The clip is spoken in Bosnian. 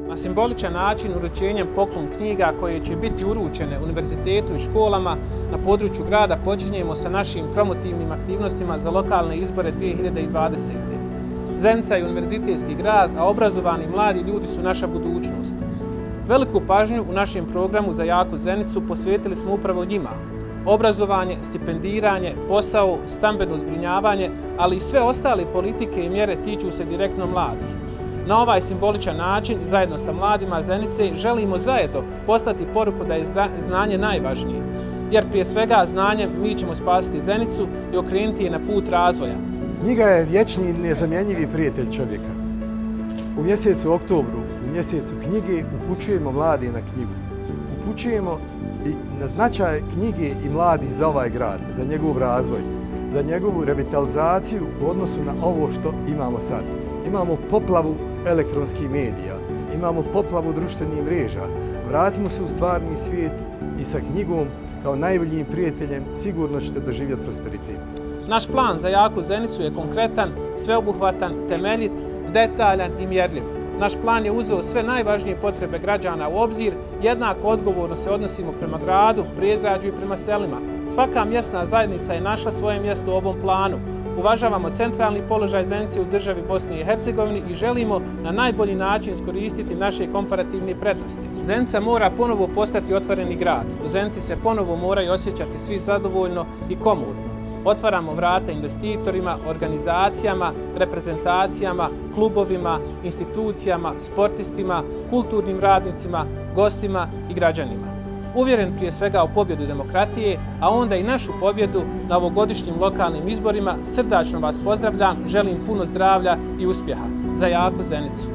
Na simboličan način uručenjem poklon knjiga koje će biti uručene univerzitetu i školama na području grada počinjemo sa našim promotivnim aktivnostima za lokalne izbore 2020. Zenica je univerzitetski grad, a obrazovani mladi ljudi su naša budućnost. Veliku pažnju u našem programu za jaku Zenicu posvetili smo upravo njima. Obrazovanje, stipendiranje, posao, stambeno zbrinjavanje, ali i sve ostale politike i mjere tiču se direktno mladih. Na ovaj simboličan način, zajedno sa mladima Zenice, želimo zajedno poslati poruku da je znanje najvažnije. Jer prije svega znanjem mi ćemo spasiti Zenicu i okrenuti je na put razvoja. Knjiga je vječni i nezamjenjivi prijatelj čovjeka. U mjesecu oktobru, u mjesecu knjige, upućujemo mladi na knjigu. Upućujemo i na značaj knjige i mladi za ovaj grad, za njegov razvoj, za njegovu revitalizaciju u odnosu na ovo što imamo sad. Imamo poplavu elektronskih medija, imamo poplavu društvenih mreža. Vratimo se u stvarni svijet i sa knjigom kao najboljim prijateljem sigurno ćete doživjeti prosperitet. Naš plan za jaku Zenicu je konkretan, sveobuhvatan, temeljit, detaljan i mjerljiv. Naš plan je uzeo sve najvažnije potrebe građana u obzir, jednako odgovorno se odnosimo prema gradu, predgrađu i prema selima. Svaka mjesna zajednica je našla svoje mjesto u ovom planu. Uvažavamo centralni položaj Zenice u državi Bosne i Hercegovine i želimo na najbolji način iskoristiti naše komparativne prednosti. Zenica mora ponovo postati otvoreni grad. U Zenici se ponovo moraju osjećati svi zadovoljno i komodno. Otvaramo vrata investitorima, organizacijama, reprezentacijama, klubovima, institucijama, sportistima, kulturnim radnicima, gostima i građanima. Uvjeren prije svega u pobjedu demokratije, a onda i našu pobjedu na ovogodišnjim lokalnim izborima, srdačno vas pozdravljam, želim puno zdravlja i uspjeha. Za jaku Zenicu!